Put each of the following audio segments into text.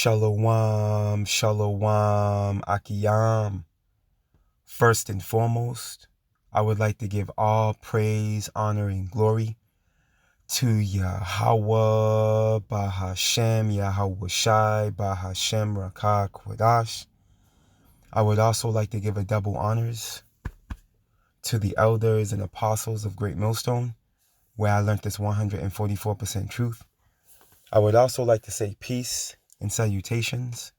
Shalom, shalom, akiyam. First and foremost, I would like to give all praise, honor, and glory to Yahweh, Bahashem, Yahweh Shai, Bahashem, Rakah, Kwadash. I would also like to give a double honors to the elders and apostles of Great Millstone, where I learned this 144% truth. I would also like to say peace and salutations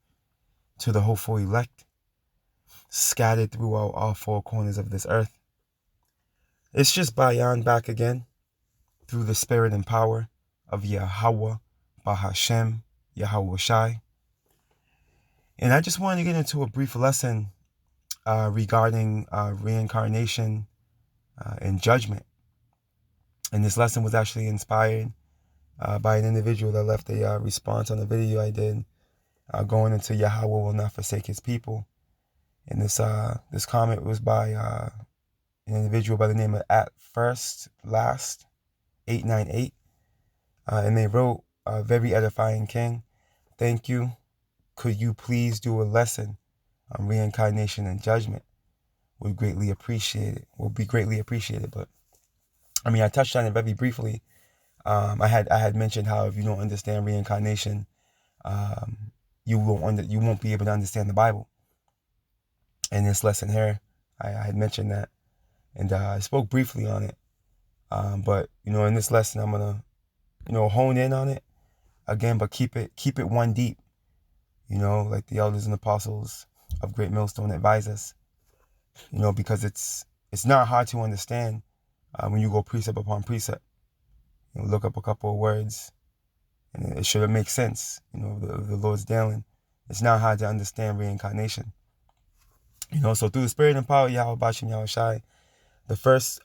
to the hopeful elect, scattered throughout all four corners of this earth. It's just Bayan back again, through the spirit and power of Yahweh, Bahashem, Yahweh Shai. And I just wanted to get into a brief lesson regarding reincarnation and judgment. And this lesson was actually inspired by an individual that left a response on a video I did going into Yahweh will not forsake his people. And this comment was by an individual by the name of @FirstLast898. And they wrote, very edifying King, thank you. Could you please do a lesson on reincarnation and judgment? Would greatly appreciate it. Will be greatly appreciated. But I mean, I touched on it very briefly. I had mentioned how if you don't understand reincarnation, you won't be able to understand the Bible. In this lesson here, I had mentioned that, and I spoke briefly on it. But in this lesson, I'm gonna hone in on it again, but keep it one deep. Like the elders and apostles of Great Millstone advise us. Because it's not hard to understand when you go precept upon precept. Look up a couple of words, and it should make sense. The Lord's dealing. It's not hard to understand reincarnation. So through the spirit and power of Yahweh Bashem Yahweh Shai, the first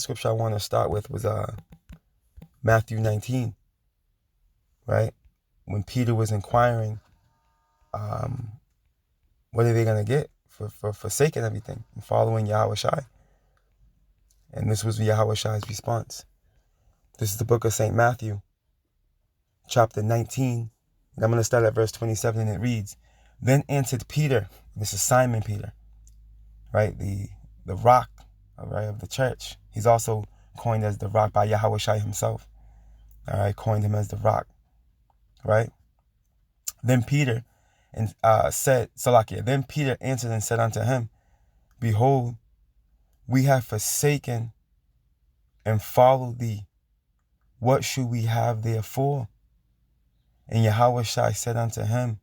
scripture I want to start with was Matthew 19, right? When Peter was inquiring, what are they going to get for forsaking everything and following Yahweh Shai? And this was Yahweh Shai's response. This is the book of St. Matthew, chapter 19, and I'm going to start at verse 27, and it reads, Then answered Peter, this is Simon Peter, right? The rock, right, of the church. He's also coined as the rock by Yahweh Shai himself. All right, coined him as the rock, right? Then Peter Then Peter answered and said unto him, Behold, we have forsaken and followed thee. What should we have therefore? And Yahweh Shai said unto him,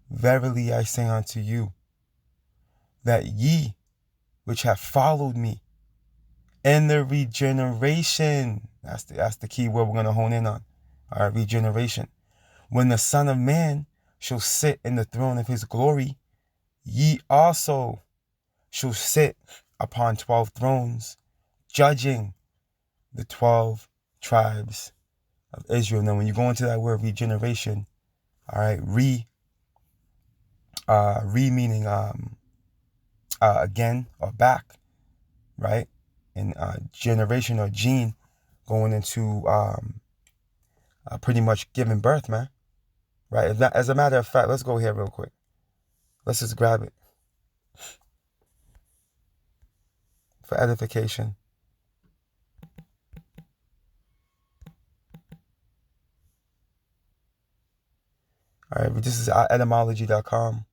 Verily I say unto you, that ye which have followed me in the regeneration, that's the key word we're going to hone in on, all right, regeneration. When the Son of Man shall sit in the throne of his glory, ye also shall sit upon 12 thrones, judging the 12 tribes of Israel. Now, when you go into that word regeneration, all right, re meaning again or back, right? And generation or gene going into pretty much giving birth, man. Right? As a matter of fact, let's go here real quick. Let's just grab it for edification. All right, this is etymology.com.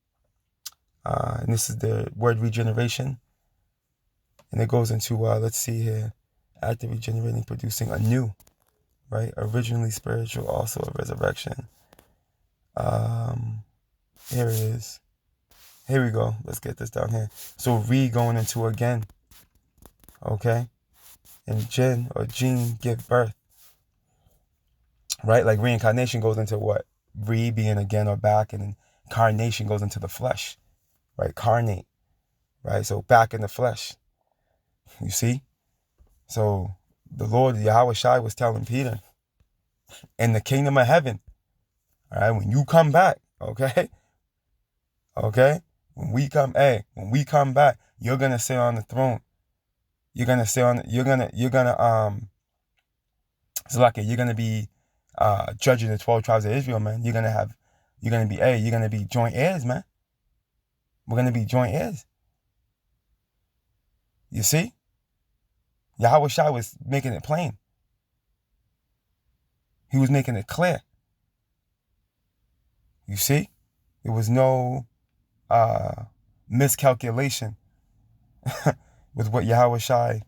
And this is the word regeneration. And it goes into, let's see here, after regenerating, producing anew, right? Originally spiritual, also a resurrection. Here it is. Here we go. Let's get this down here. So going into again, okay? And gene give birth, right? Like reincarnation goes into what? Being again or back, and then carnation goes into the flesh, right? Carnate, right? So back in the flesh. You see? So the Lord, Yahweh Shai, was telling Peter, in the kingdom of heaven, all right, when you come back, okay? When we come back, you're gonna sit on the throne. You're gonna be judging the 12 tribes of Israel, man. You're gonna have You're gonna be joint heirs, man. We're gonna be joint heirs. You see? Yahweh Shai was making it plain. He was making it clear. You see? There was no miscalculation with what Yahweh Shai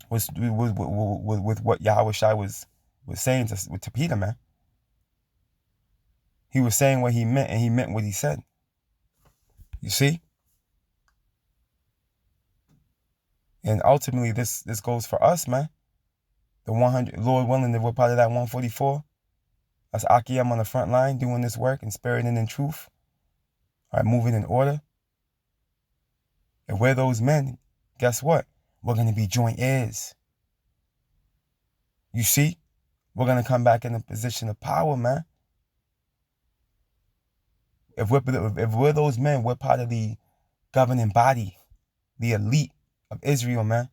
was with what Yahweh Shai was saying to Peter, man. He was saying what he meant, and he meant what he said. You see? And ultimately, this goes for us, man. The 100, Lord willing, that we're part of that 144. That's Akiyam on the front line doing this work in spirit and in truth. All right, moving in order. If we're those men, guess what? We're going to be joint heirs. You see? We're going to come back in a position of power, man. If we're those men, we're part of the governing body, the elite of Israel, man.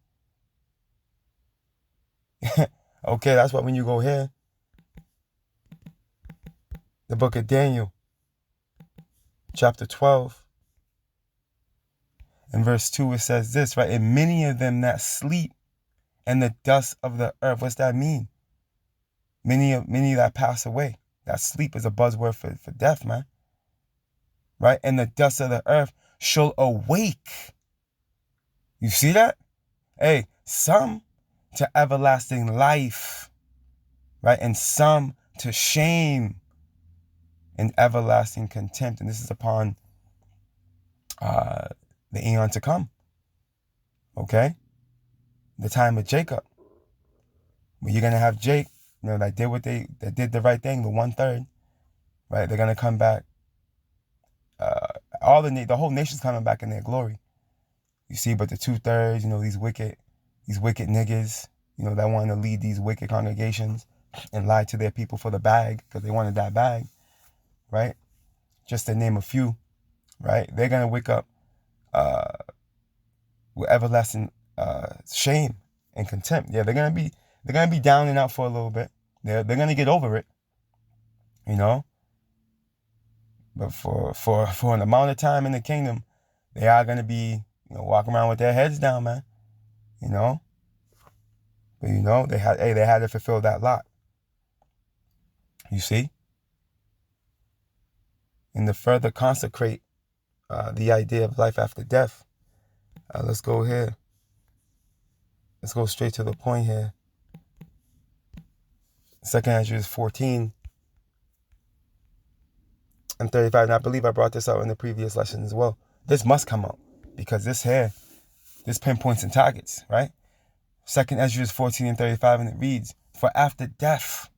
Okay, that's why when you go here, the book of Daniel, chapter 12, and verse 2, it says this, right? And many of them that sleep in the dust of the earth. What's that mean? Many that pass away. That sleep is a buzzword for death, man. Right? And the dust of the earth shall awake. You see that? Hey, some to everlasting life, right? And some to shame and everlasting contempt. And this is upon the eon to come. Okay? The time of Jacob. But you're gonna have Jake, that did the right thing, the 1/3, right? They're gonna come back. The whole nation's coming back in their glory. You see, but the 2/3, these wicked niggas, that want to lead these wicked congregations and lie to their people for the bag because they wanted that bag, right? Just to name a few, right? They're gonna wake up with everlasting shame and contempt. Yeah, they're gonna be down and out for a little bit. They're gonna get over it, But for an amount of time in the kingdom, they are gonna be walking around with their heads down, man. But they had to fulfill that lot. You see? And to further consecrate the idea of life after death, let's go here. Let's go straight to the point here. 2nd Ezra 14 and 35. And I believe I brought this out in the previous lesson as well. This must come out because this pinpoints and targets, right? 2nd Ezra 14 and 35, and it reads, "For after death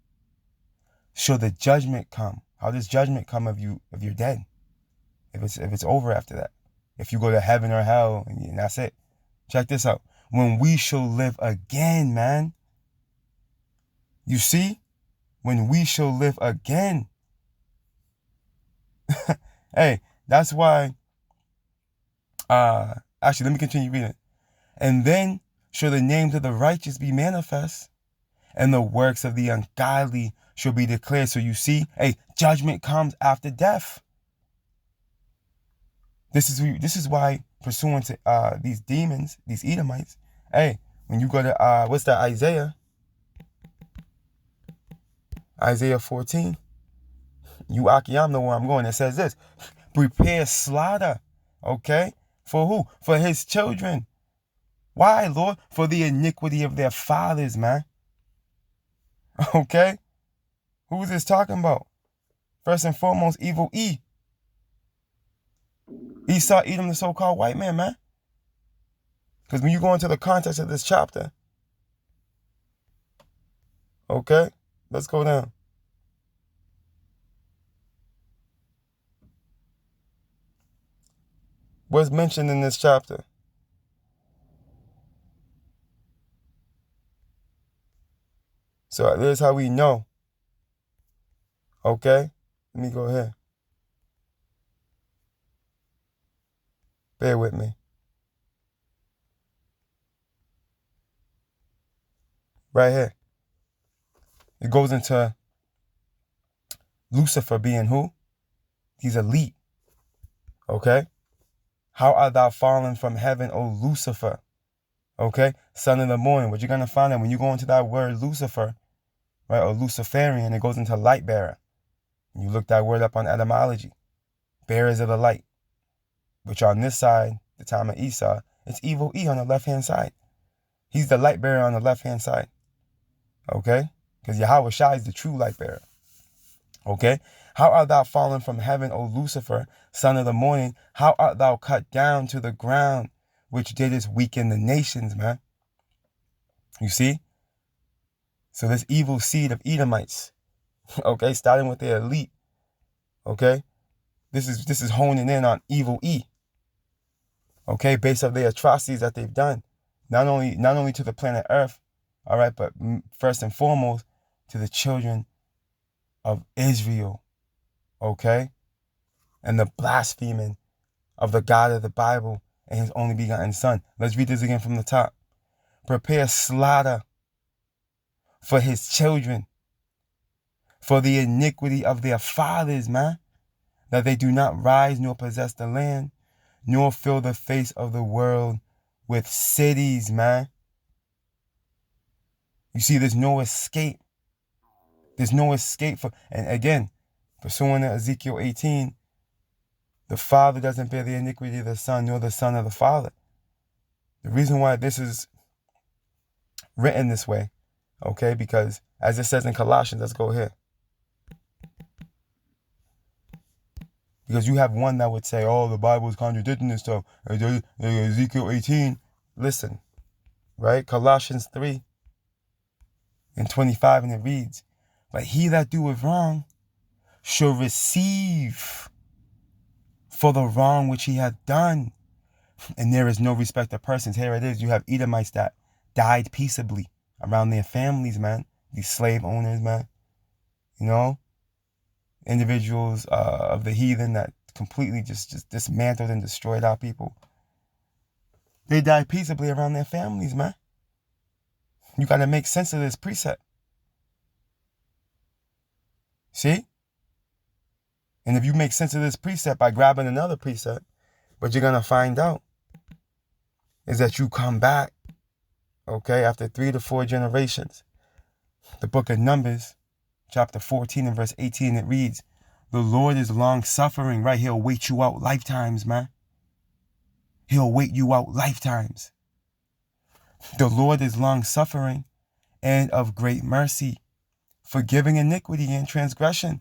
shall the judgment come." How does judgment come if you're dead? If it's over after that. If you go to heaven or hell and that's it. Check this out. When we shall live again, man. You see? When we shall live again. Hey, that's why actually let me continue reading. And then shall the names of the righteous be manifest, and the works of the ungodly shall be declared. So you see, hey, judgment comes after death. This is why, pursuant to these demons, these Edomites, hey, when you go to what's that, Isaiah 14, you Akiyam know where I'm going. It says this: prepare slaughter, okay? For who? For his children. Why, Lord? For the iniquity of their fathers, man. Okay? Who is this talking about? First and foremost, evil E. Esau, Edom, the so-called white man. Because when you go into the context of this chapter, okay, let's go down. What's mentioned in this chapter? So this is how we know. Okay? Let me go ahead. Bear with me. Right here. It goes into Lucifer being who? He's elite. Okay? How art thou fallen from heaven, O Lucifer? Okay? Son of the morning. What you're going to find out when you go into that word Lucifer, right, or Luciferian, it goes into light bearer. You look that word up on etymology. Bearers of the light. Which on this side, the time of Esau, it's evil E on the left-hand side. He's the light bearer on the left-hand side. Okay? Because Yahweh Shai is the true light bearer. Okay? How art thou fallen from heaven, O Lucifer, son of the morning? How art thou cut down to the ground, which didst weaken the nations, man? You see? So this evil seed of Edomites, okay, starting with their elite, okay? This is honing in on evil E, okay, based on the atrocities that they've done, not only to the planet Earth, all right, but first and foremost to the children of Israel, okay, and the blaspheming of the God of the Bible and his only begotten Son. Let's read this again from the top. Prepare slaughter for his children, for the iniquity of their fathers, man, that they do not rise nor possess the land, nor fill the face of the world with cities, man. You see, there's no escape. There's no escape for, and again, pursuing Ezekiel 18, the Father doesn't bear the iniquity of the Son, nor the Son of the Father. The reason why this is written this way, okay, because as it says in Colossians, let's go here. Because you have one that would say, oh, the Bible is contradicting this stuff. Ezekiel 18, listen, right? Colossians 3 and 25, and it reads, but he that doeth wrong shall receive for the wrong which he hath done. And there is no respect of persons. Here it is. You have Edomites that died peaceably around their families, man. These slave owners, man. You know? Individuals of the heathen that completely just dismantled and destroyed our people. They died peaceably around their families, man. You got to make sense of this precept. See? And if you make sense of this precept by grabbing another precept, what you're going to find out is that you come back, okay, after 3 to 4 generations. The book of Numbers, chapter 14 and verse 18, it reads, the Lord is long suffering, right? He'll wait you out lifetimes, man. He'll wait you out lifetimes. The Lord is long suffering and of great mercy, forgiving iniquity and transgression,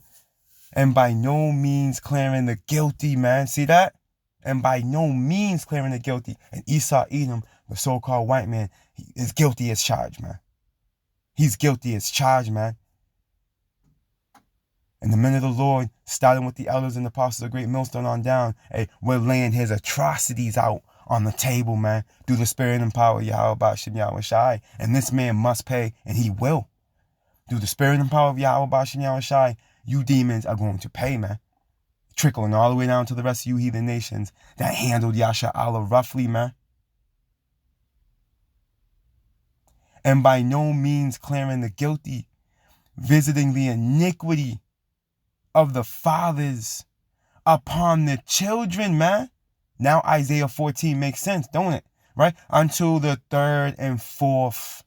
and by no means clearing the guilty, man. See that? And by no means clearing the guilty. And Esau, Edom, the so-called white man, he is guilty as charged, man. He's guilty as charged, man. And the men of the Lord, starting with the elders and the apostles of Great Millstone on down, hey, we're laying his atrocities out on the table, man, through the spirit and power of Yahweh Bashim Yahweh Shai. And this man must pay, and he will. Through the spirit and power of Yahweh Bashim Yahweh Shai, you demons are going to pay, man. Trickling all the way down to the rest of you heathen nations that handled Yasha Allah roughly, man. And by no means clearing the guilty, visiting the iniquity of the fathers upon the children, man. Now Isaiah 14 makes sense, don't it? Right? Until the 3rd and 4th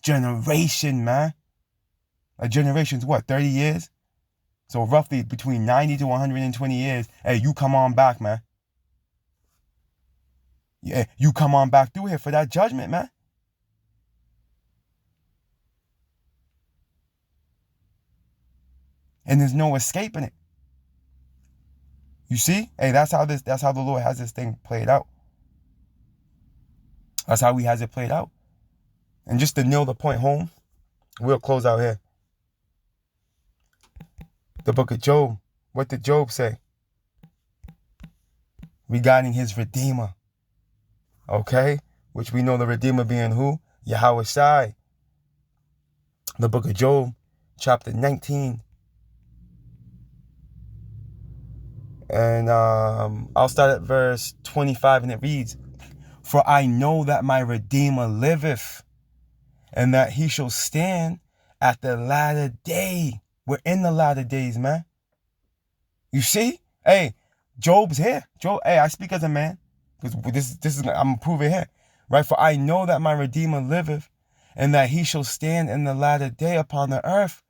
generation, man. A generation's what, 30 years? So roughly between 90 to 120 years, hey, you come on back, man. Yeah, you come on back through here for that judgment, man. And there's no escaping it. You see? Hey, that's how the Lord has this thing played out. That's how he has it played out. And just to nail the point home, we'll close out here. The book of Job. What did Job say? Regarding his Redeemer. Okay? Which we know the Redeemer being who? Yahweh Shai. The book of Job, chapter 19. And I'll start at verse 25, and it reads, for I know that my Redeemer liveth, and that he shall stand at the latter day. We're in the latter days, man. You see? Hey, Job's here. Job, hey, I speak as a man. Because this is I'm gonna prove it here. Right? For I know that my Redeemer liveth, and that he shall stand in the latter day upon the earth.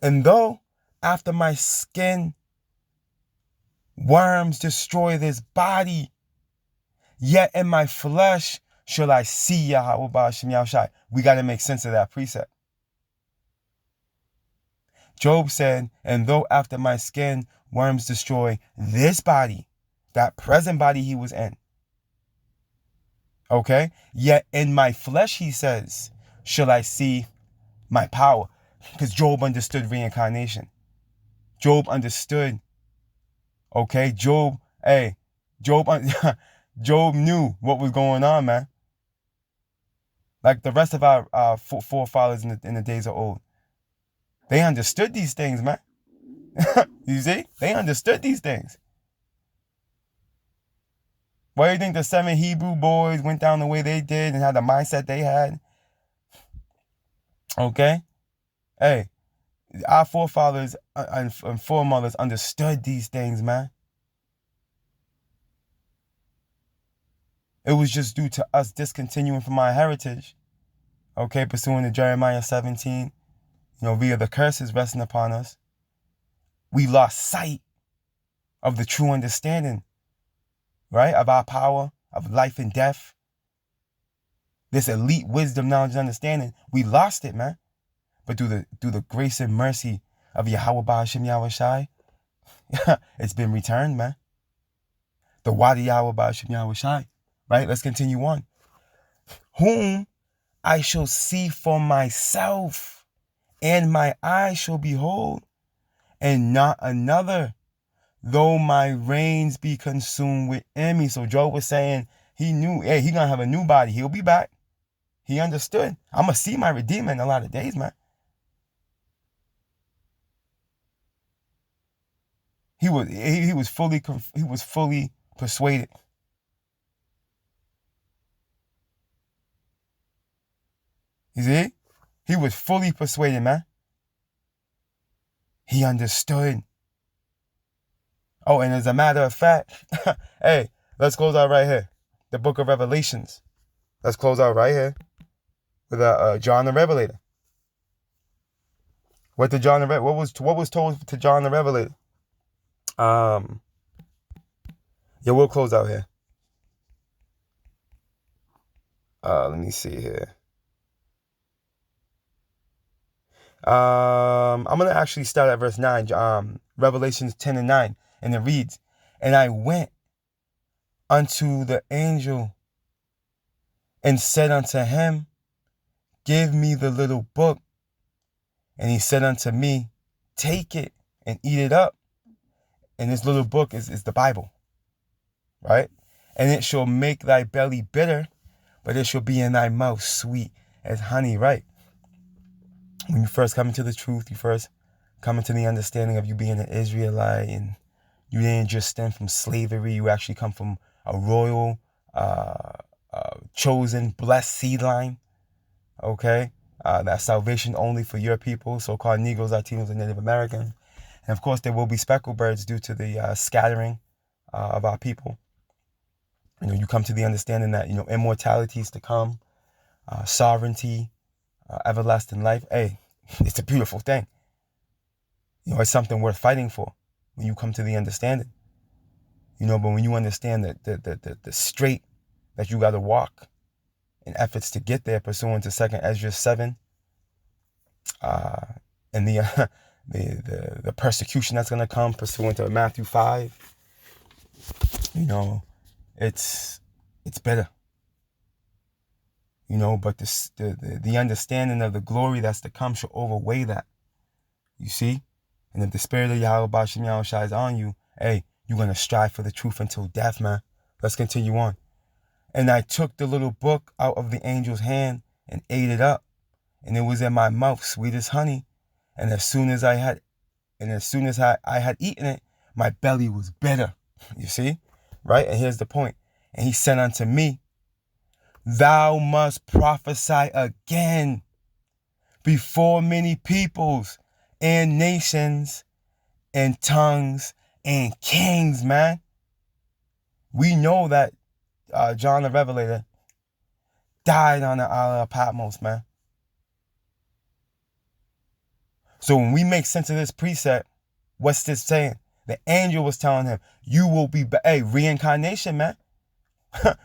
And though after my skin worms destroy this body, yet in my flesh shall I see Yahweh Ba'ashem Yahushai. We got to make sense of that precept. Job said, and though after my skin worms destroy this body, that present body he was in, okay, yet in my flesh, he says, shall I see my power. Because Job understood reincarnation. Job understood, okay, Job Job knew what was going on, man. Like the rest of our forefathers in the days of old. They understood these things, man. You see? They understood these things. Why do you think the 7 Hebrew boys went down the way they did and had the mindset they had? Okay? Hey, our forefathers and foremothers understood these things, man. It was just due to us discontinuing from our heritage. Okay, pursuing to Jeremiah 17, via the curses resting upon us. We lost sight of the true understanding, right? Of our power, of life and death. This elite wisdom, knowledge, and understanding. We lost it, man. But through the grace and mercy of Yahweh Ba'ashem Yahushai, it's been returned, man. The Wadi Yahweh Ba'ashem Yahushai. Right? Let's continue on. Whom I shall see for myself, and my eyes shall behold, and not another, though my reins be consumed within me. So Job was saying he knew, hey, he gonna have a new body. He'll be back. He understood. I'm gonna see my Redeemer in a lot of days, man. He was fully persuaded. You see? He was fully persuaded, man. He understood. Oh, and as a matter of fact, hey, let's close out right here. The book of Revelations. Let's close out right here with John the Revelator. What was told to John the Revelator? Yeah, we'll close out here. Let me see here. I'm going to actually start at verse 9, Revelations 10 and 9, and it reads, and I went unto the angel and said unto him, give me the little book. And he said unto me, take it and eat it up. And this little book is the Bible, right? And it shall make thy belly bitter, but it shall be in thy mouth sweet as honey, right? When you first come into the truth, you first come into the understanding of you being an Israelite, and you didn't just stem from slavery. You actually come from a royal, chosen, blessed seed line. Okay? That's salvation only for your people, so-called Negroes, Latinos, and Native Americans. And of course, there will be speckled birds due to the scattering of our people. You come to the understanding that, immortality is to come, sovereignty, everlasting life. Hey, it's a beautiful thing. It's something worth fighting for when you come to the understanding. But when you understand that the straight that you got to walk in efforts to get there, pursuant to 2 Ezra 7, and the persecution that's going to come, pursuant to Matthew 5, it's better. But the understanding of the glory that's to come shall overweigh that. You see? And if the spirit of Yahweh Ba'ashem Yahushai is on you, hey, you're going to strive for the truth until death, man. Let's continue on. And I took the little book out of the angel's hand and ate it up. And it was in my mouth sweet as honey. And as soon as I had eaten it, my belly was bitter. You see? Right? And here's the point. And he said unto me, thou must prophesy again before many peoples and nations and tongues and kings, man. We know that John the Revelator died on the island of Patmos, man. So when we make sense of this precept, what's this saying? The angel was telling him, you will be, hey, reincarnation, man.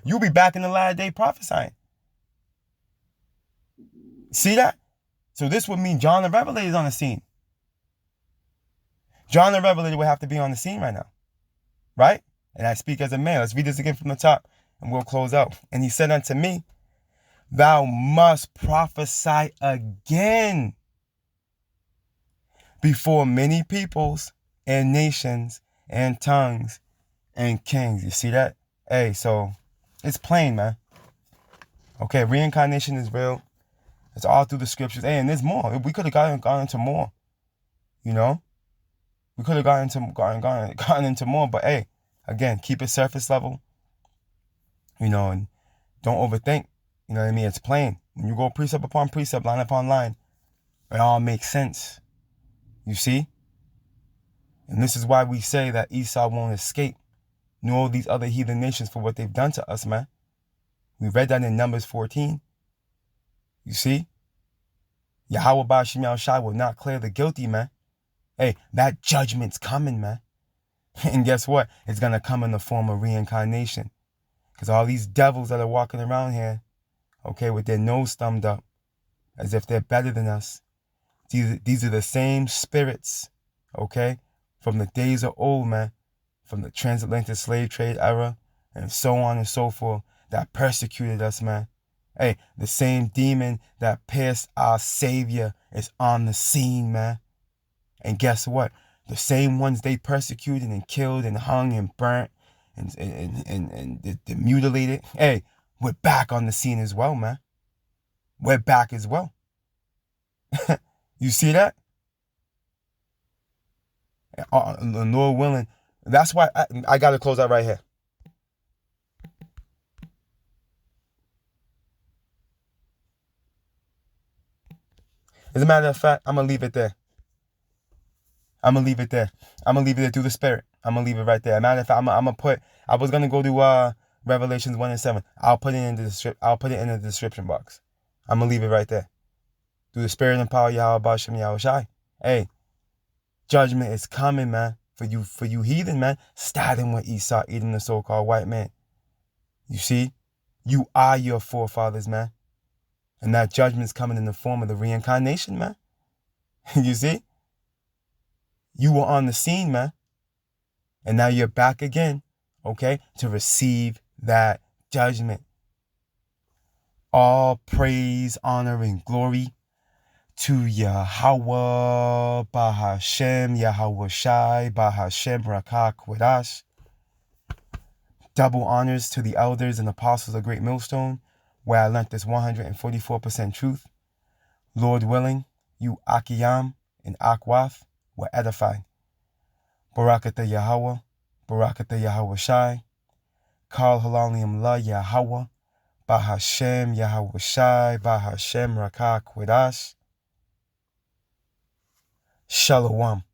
You'll be back in the latter day prophesying. See that? So this would mean John the Revelator is on the scene. John the Revelator would have to be on the scene right now. Right? And I speak as a man. Let's read this again from the top and we'll close out. And he said unto me, thou must prophesy again before many peoples and nations and tongues and kings. You see that? Hey, so it's plain, man. Okay, reincarnation is real. It's all through the scriptures. Hey, and there's more. We could have gone into more. You know? We could have gotten into more, but hey, again, keep it surface level. You know, and don't overthink. You know what I mean? It's plain. When you go precept upon precept, line upon line, it all makes sense. You see? And this is why we say that Esau won't escape, nor these other heathen nations for what they've done to us, man. We read that in Numbers 14. You see? Yahweh Ba'ashem Yahushai will not clear the guilty, man. Hey, that judgment's coming, man. And guess what? It's going to come in the form of reincarnation. Because all these devils that are walking around here, okay, with their nose thumbed up, as if they're better than us. These are the same spirits, okay, from the days of old, man, from the transatlantic slave trade era, and so on and so forth, that persecuted us, man. Hey, the same demon that pierced our Savior is on the scene, man. And guess what? The same ones they persecuted and killed and hung and burnt and mutilated. Hey, we're back on the scene as well, man. We're back as well. You see that? Lord willing. That's why I got to close out right here. As a matter of fact, I'm going to leave it there. I'm going to leave it there. I'm going to leave it there through the Spirit. I'm going to leave it right there. As a matter of fact, I'm going to put, I was going to go to Revelations 1 and 7. I'll put it in the description box. I'm going to leave it right there. Through the Spirit and power of Yahweh Ba'ashem Yahushai. Hey, judgment is coming, man. For you heathen, man. Starting with Esau eating the so-called white man. You see? You are your forefathers, man. And that judgment's coming in the form of the reincarnation, man. You see? You were on the scene, man. And now you're back again, okay, to receive that judgment. All praise, honor, and glory to Yahweh, Bahashem, Yahweh Shai, Bahashem, Rakah, Kwadash. Double honors to the elders and apostles of Great Millstone, where I learned this 144% truth. Lord willing, you Akiyam and Akwath were edified. Barakatah Yahweh, Barakatah Yahweh Shai, Kal Halalium La Yahweh, Bahashem Yahweh Shai, Bahashem Rakah Kwadash. Shalom.